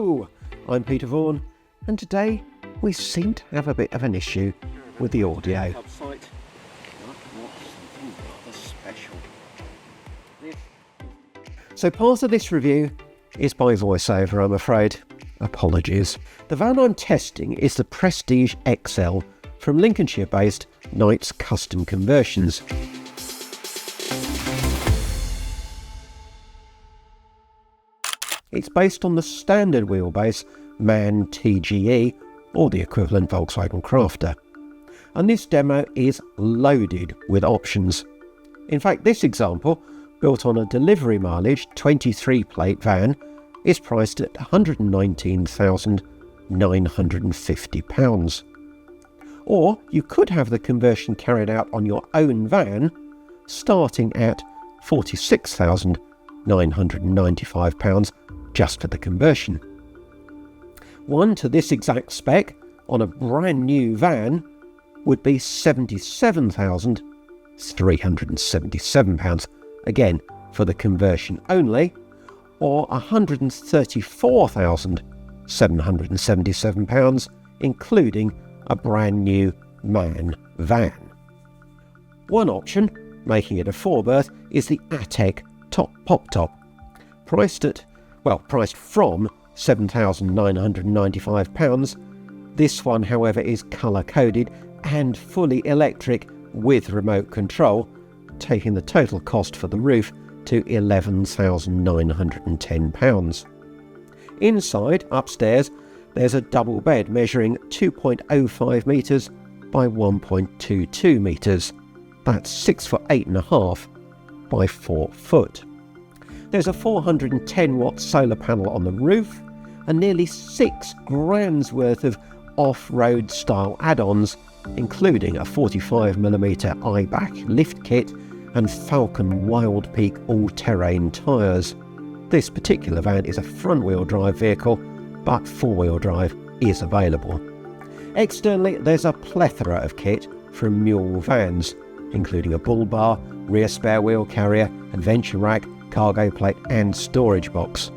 Hello, I'm Peter Vaughan, and today we seem to have a bit of an issue with the audio. So part of this review is by voiceover, I'm afraid. Apologies. The van I'm testing is the Prestige XL from Lincolnshire-based Knights Custom Conversions. It's based on the standard wheelbase MAN TGE, or the equivalent Volkswagen Crafter. And this demo is loaded with options. In fact, this example, built on a delivery mileage 23 plate van, is priced at £119,950. Or you could have the conversion carried out on your own van, starting at £46,995 just for the conversion. One to this exact spec on a brand new van would be £77,377, again for the conversion only, or £134,777 including a brand new MAN van. One option, making it a four-berth, is the Atec Pop Top, priced from £7,995. This one, however, is colour-coded and fully electric with remote control, taking the total cost for the roof to £11,910. Inside, upstairs, there's a double bed measuring 2.05 metres by 1.22 metres. That's 6 foot 8.5 by 4 foot. There's a 410 watt solar panel on the roof and nearly £6,000 worth of off-road style add-ons, including a 45mm iBack lift kit and Falcon Wild Peak all-terrain tyres. This particular van is a front-wheel drive vehicle, but four-wheel drive is available. Externally, there's a plethora of kit from Mule Vans, including a bull bar, rear spare wheel carrier, adventure rack, cargo plate and storage box,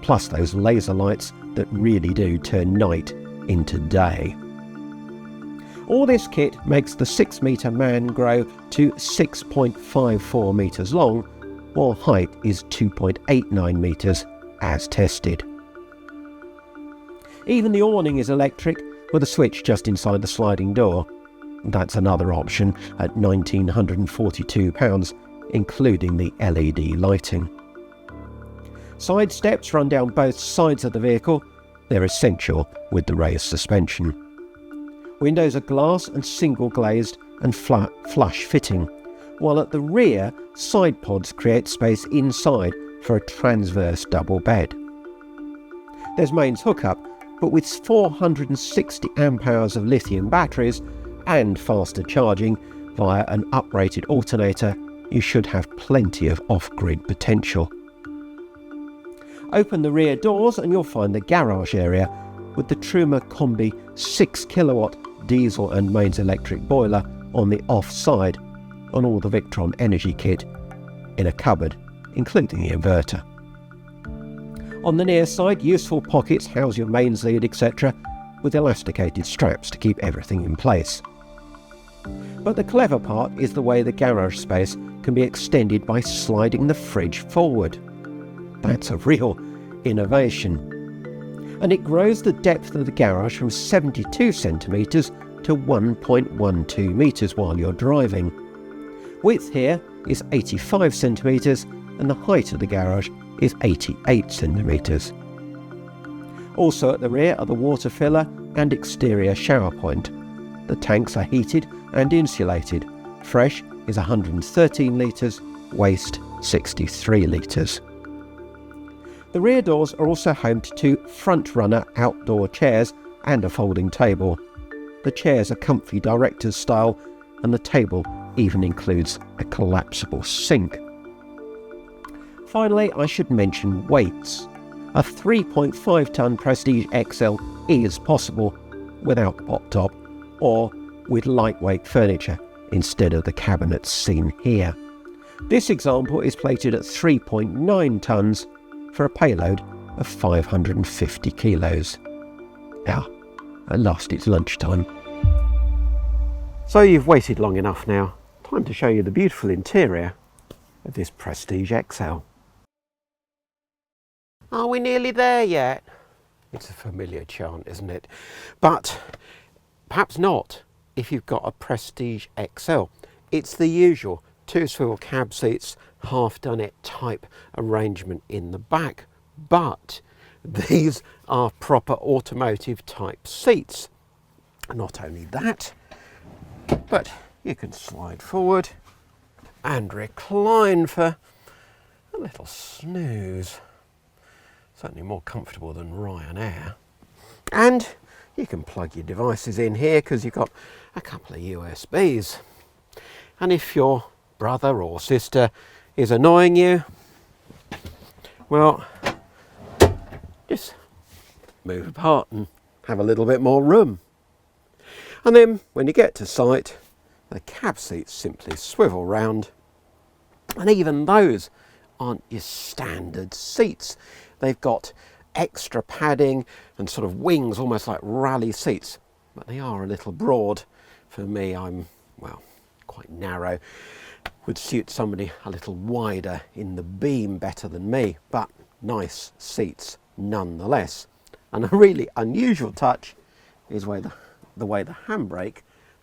plus those laser lights that really do turn night into day. All this kit makes the 6-metre MAN grow to 6.54 metres long, while height is 2.89 metres as tested. Even the awning is electric with a switch just inside the sliding door. That's another option at £1,942, including the LED lighting. Side steps run down both sides of the vehicle. They're essential with the raised suspension. Windows are glass and single glazed and flush fitting, while at the rear, side pods create space inside for a transverse double bed. There's mains hookup, but with 460 amp hours of lithium batteries and faster charging via an uprated alternator, you should have plenty of off-grid potential. Open the rear doors and you'll find the garage area with the Truma Combi 6 kilowatt diesel and mains electric boiler on the off side, on all the Victron energy kit in a cupboard, including the inverter. On the near side, useful pockets house your mains lead, etc., with elasticated straps to keep everything in place. But the clever part is the way the garage space can be extended by sliding the fridge forward. That's a real innovation. And it grows the depth of the garage from 72 centimetres to 1.12 metres while you're driving. Width here is 85 centimetres and the height of the garage is 88 centimetres. Also at the rear are the water filler and exterior shower point. The tanks are heated and insulated. Fresh is 113 litres, waste 63 litres. The rear doors are also home to two front-runner outdoor chairs and a folding table. The chairs are comfy director's style and the table even includes a collapsible sink. Finally, I should mention weights. A 3.5 tonne Prestige XL is possible without the pop top or with lightweight furniture instead of the cabinets seen here. This example is plated at 3.9 tonnes for a payload of 550 kilos. Now, at last it's lunchtime. So you've waited long enough now. Time to show you the beautiful interior of this Prestige XL. Are we nearly there yet? It's a familiar chant, isn't it? But perhaps not if you've got a Prestige XL. It's the usual 2 swivel cab seats, half dunnet type arrangement in the back. But these are proper automotive type seats. Not only that, but you can slide forward and recline for a little snooze. Certainly more comfortable than Ryanair. And you can plug your devices in here because you've got a couple of USBs. And if your brother or sister is annoying you, well, just move apart and have a little bit more room. And then when you get to site, the cab seats simply swivel round. And even those aren't your standard seats. They've got extra padding and sort of wings, almost like rally seats, but they are a little broad. For me, I'm, well, quite narrow. Would suit somebody a little wider in the beam better than me, but nice seats nonetheless. And a really unusual touch is the way the handbrake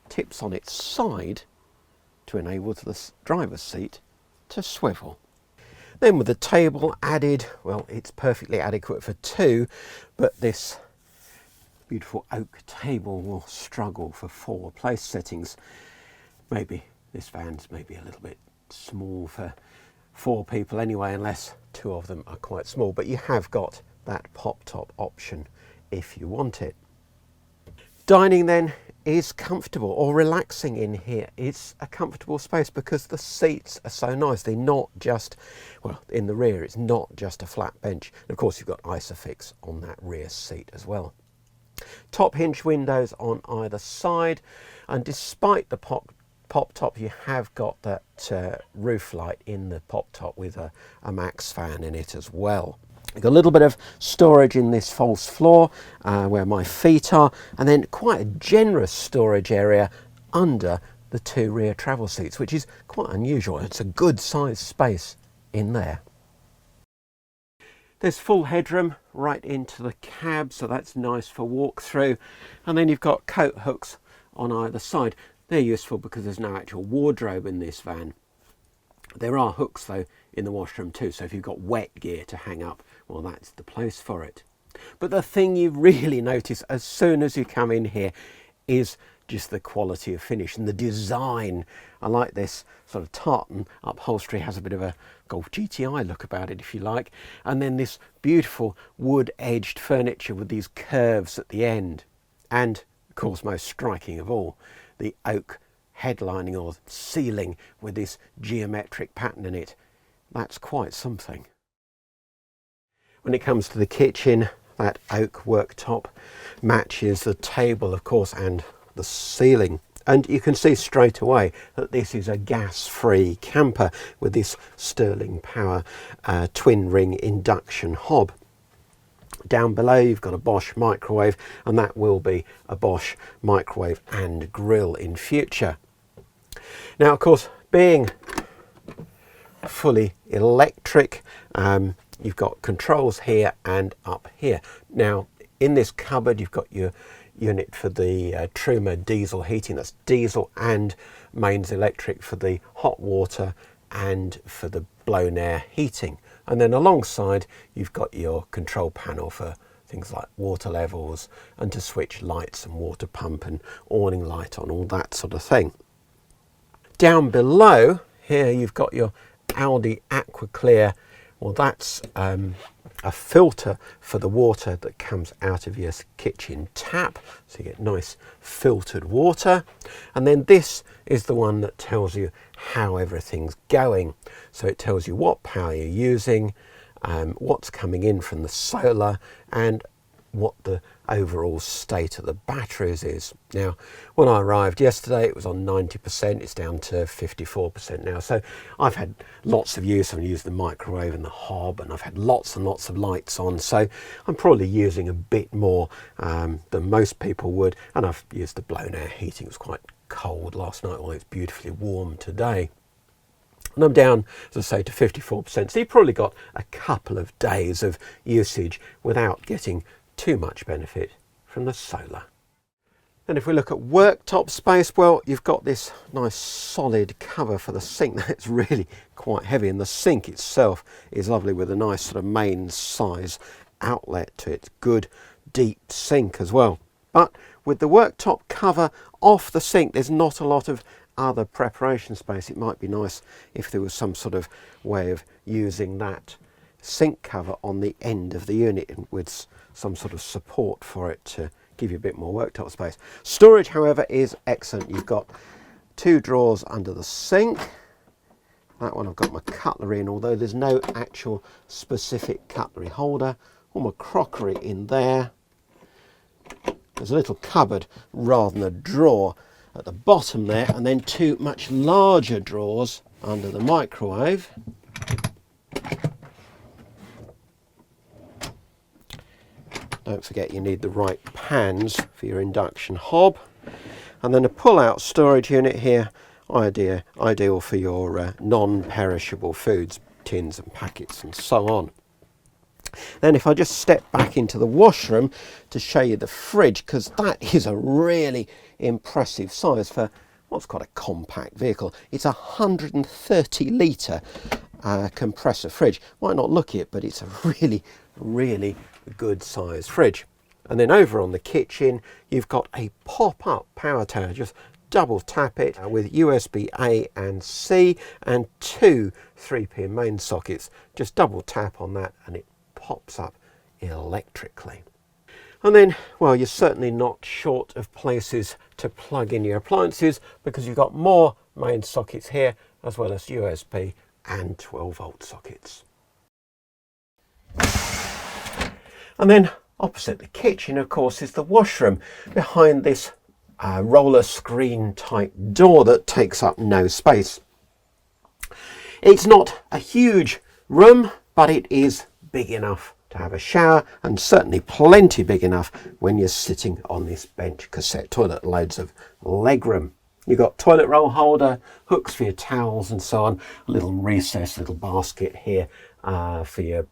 tips on its side to enable the driver's seat to swivel. Then with the table added, well, it's perfectly adequate for 2, but this beautiful oak table will struggle for 4 place settings. Maybe this van's maybe a little bit small for 4 people anyway, unless 2 of them are quite small, but you have got that pop top option if you want it. Dining then is comfortable, or relaxing in here. It's a comfortable space because the seats are so nice. They're not just, well, in the rear it's not just a flat bench. And of course you've got Isofix on that rear seat as well. Top hinge windows on either side, and despite the pop top you have got that roof light in the pop top with a max fan in it as well. You've got a little bit of storage in this false floor where my feet are, and then quite a generous storage area under the 2 rear travel seats, which is quite unusual. It's a good sized space in there. There's full headroom right into the cab, so that's nice for walk through. And then you've got coat hooks on either side. They're useful because there's no actual wardrobe in this van. There are hooks though in the washroom too, so if you've got wet gear to hang up, well, that's the place for it. But the thing you really notice as soon as you come in here is just the quality of finish and the design. I like this sort of tartan upholstery, has a bit of a Golf GTI look about it if you like, and then this beautiful wood edged furniture with these curves at the end, and of course most striking of all, the oak headlining or ceiling with this geometric pattern in it. That's quite something. When it comes to the kitchen, that oak worktop matches the table, of course, and the ceiling. And you can see straight away that this is a gas-free camper with this Sterling Power twin ring induction hob. Down below you've got a Bosch microwave, and that will be a Bosch microwave and grill in future. Now, of course, being fully electric, you've got controls here and up here. Now, in this cupboard you've got your unit for the Truma diesel heating. That's diesel and mains electric for the hot water and for the blown air heating. And then alongside you've got your control panel for things like water levels and to switch lights and water pump and awning light on, all that sort of thing. Down below here you've got your Audi Aqua Clear. Well, that's a filter for the water that comes out of your kitchen tap, so you get nice filtered water. And then this is the one that tells you how everything's going. So it tells you what power you're using, what's coming in from the solar, and what the overall state of the batteries is. Now, when I arrived yesterday, it was on 90%. It's down to 54% now. So I've had lots of use. I've used the microwave and the hob, and I've had lots and lots of lights on. So I'm probably using a bit more than most people would. And I've used the blown air heating. It was quite cold last night, while it's beautifully warm today. And I'm down, as I say, to 54%. So you've probably got a couple of days of usage without getting too much benefit from the solar. Then if we look at worktop space, well, you've got this nice solid cover for the sink that's really quite heavy, and the sink itself is lovely with a nice sort of main size outlet to it. Good deep sink as well. But with the worktop cover off the sink, there's not a lot of other preparation space. It might be nice if there was some sort of way of using that sink cover on the end of the unit with some sort of support for it to give you a bit more worktop space. Storage, however, is excellent. You've got 2 drawers under the sink. That one I've got my cutlery in, although there's no actual specific cutlery holder. All my crockery in there. There's a little cupboard rather than a drawer at the bottom there, and then 2 much larger drawers under the microwave. Don't forget you need the right pans for your induction hob. And then a pull-out storage unit here, ideal for your non-perishable foods, tins and packets and so on. Then if I just step back into the washroom to show you the fridge, because that is a really impressive size for what's quite a compact vehicle. It's a 130 litre compressor fridge. Might not look it, but it's a really good sized fridge. And then over on the kitchen, you've got a pop-up power tower. Just double tap it with USB A and C and 2 3-pin main sockets. Just double tap on that and it pops up electrically. And then, well, you're certainly not short of places to plug in your appliances, because you've got more main sockets here as well as USB and 12-volt sockets. And then opposite the kitchen, of course, is the washroom behind this roller screen type door that takes up no space. It's not a huge room, but it is big enough to have a shower, and certainly plenty big enough when you're sitting on this bench cassette toilet. Loads of leg room. You've got toilet roll holder, hooks for your towels and so on, a little recessed little basket here for your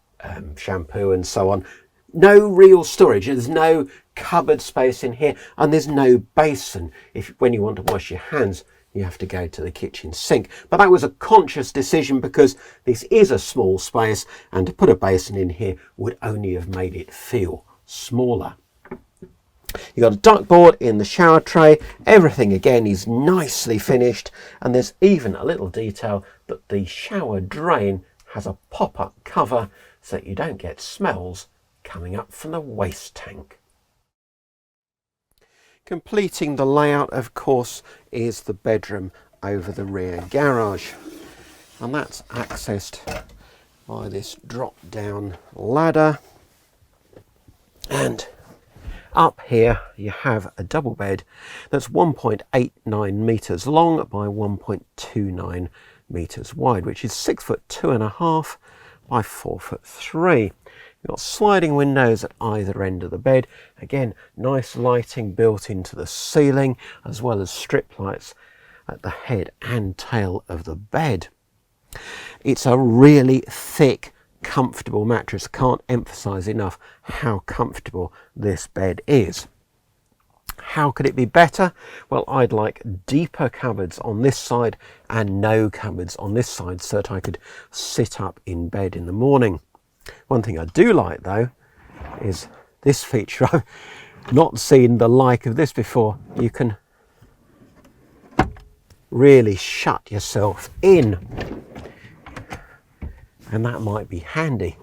shampoo and so on. No real storage. There's no cupboard space in here, and there's no basin. When you want to wash your hands, you have to go to the kitchen sink. But that was a conscious decision, because this is a small space, and to put a basin in here would only have made it feel smaller. You've got a duckboard in the shower tray. Everything again is nicely finished, and there's even a little detail that the shower drain has a pop-up cover so that you don't get smells coming up from the waste tank. Completing the layout, of course, is the bedroom over the rear garage, and that's accessed by this drop-down ladder. And up here you have a double bed that's 1.89 metres long by 1.29 metres wide, which is 6'2.5" by 4'3". You've got sliding windows at either end of the bed. Again, nice lighting built into the ceiling, as well as strip lights at the head and tail of the bed. It's a really thick, comfortable mattress. Can't emphasize enough how comfortable this bed is. How could it be better? Well, I'd like deeper cupboards on this side and no cupboards on this side, so that I could sit up in bed in the morning. One thing I do like, though, is this feature. I've not seen the like of this before. You can really shut yourself in, and that might be handy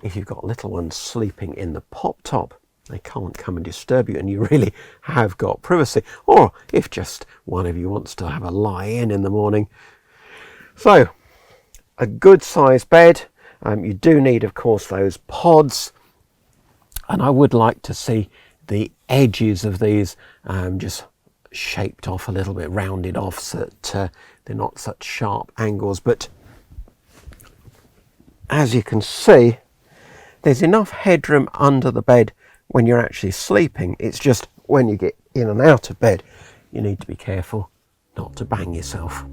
if you've got little ones sleeping in the pop top. They can't come and disturb you, and you really have got privacy. Or if just one of you wants to have a lie in the morning. So, a good sized bed. You do need, of course, those pods And I would like to see the edges of these just shaped off a little bit, rounded off, so that they're not such sharp angles. But as you can see, there's enough headroom under the bed when you're actually sleeping. It's just when you get in and out of bed, you need to be careful not to bang yourself.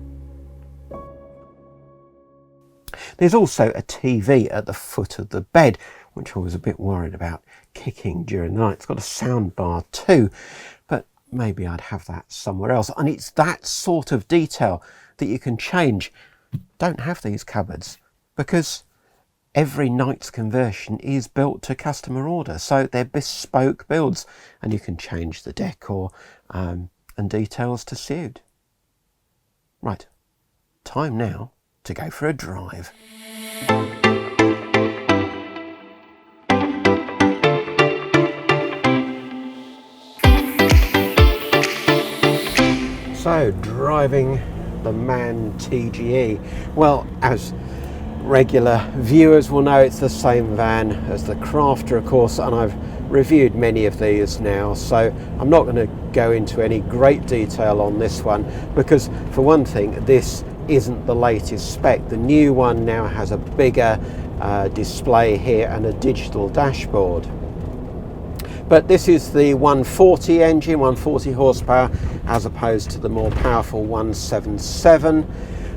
There's also a TV at the foot of the bed, which I was a bit worried about kicking during the night. It's got a sound bar too, but maybe I'd have that somewhere else. And it's that sort of detail that you can change. Don't have these cupboards, because every night's conversion is built to customer order. So they're bespoke builds, and you can change the decor and details to suit. Right, time now to go for a drive. So, driving the MAN TGE. Well, as regular viewers will know, it's the same van as the Crafter, of course, and I've reviewed many of these now, so I'm not going to go into any great detail on this one, because for one thing, this isn't the latest spec. The new one now has a bigger display here and a digital dashboard. But this is the 140 engine, 140 horsepower, as opposed to the more powerful 177.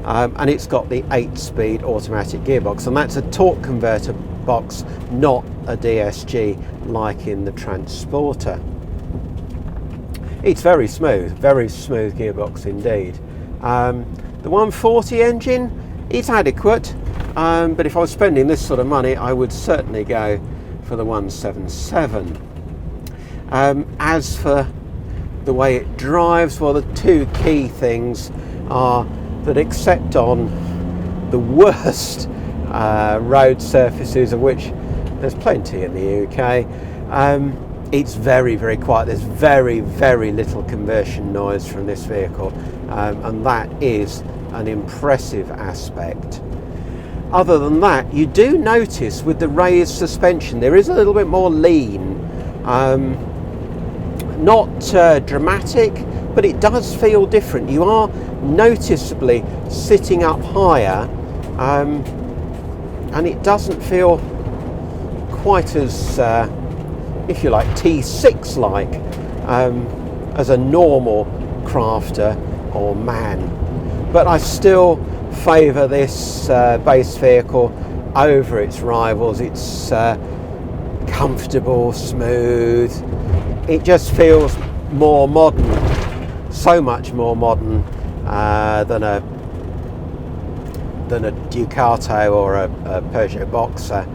And it's got the 8-speed automatic gearbox, and that's a torque converter box, not a DSG like in the Transporter. It's very smooth gearbox indeed. The 140 engine, it's adequate, but if I was spending this sort of money, I would certainly go for the 177. As for the way it drives, well, the two key things are that, except on the worst road surfaces, of which there's plenty in the UK, it's very, very quiet. There's very, very little conversion noise from this vehicle, and that is an impressive aspect. Other than that, you do notice with the raised suspension there is a little bit more lean. Not dramatic, but it does feel different. You are noticeably sitting up higher, and it doesn't feel quite as, if you like, T6 like as a normal Crafter or MAN. But I still favour this base vehicle over its rivals. It's comfortable, smooth. It just feels more modern, so much more modern than a Ducato or a Peugeot Boxer.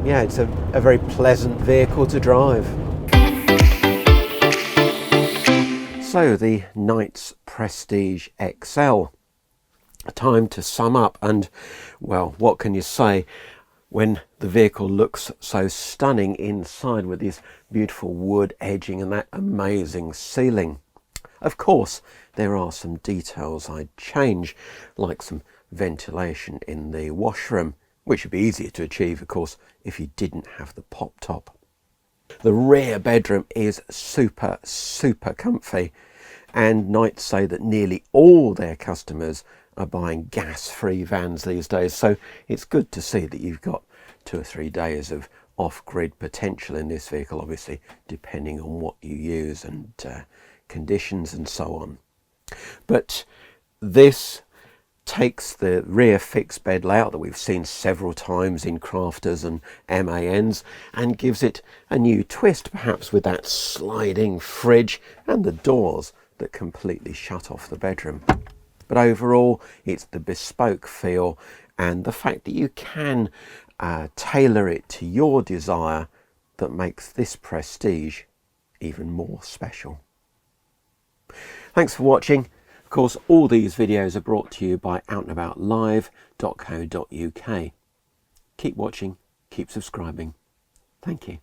Yeah, it's a very pleasant vehicle to drive. So the Knight's Prestige XL. Time to sum up, and well, what can you say when the vehicle looks so stunning inside with this beautiful wood edging and that amazing ceiling? Of course, there are some details I'd change, like some ventilation in the washroom, which would be easier to achieve, of course, if you didn't have the pop top. The rear bedroom is super, super comfy, and Knights say that nearly all their customers are buying gas-free vans these days, so it's good to see that you've got 2 or 3 days of off-grid potential in this vehicle, obviously depending on what you use and conditions and so on. But this takes the rear fixed bed layout that we've seen several times in Crafters and MANs and gives it a new twist, perhaps with that sliding fridge and the doors that completely shut off the bedroom. But overall, it's the bespoke feel and the fact that you can tailor it to your desire that makes this Prestige even more special. Thanks for watching. Of course, all these videos are brought to you by outandaboutlive.co.uk. Keep watching, keep subscribing. Thank you.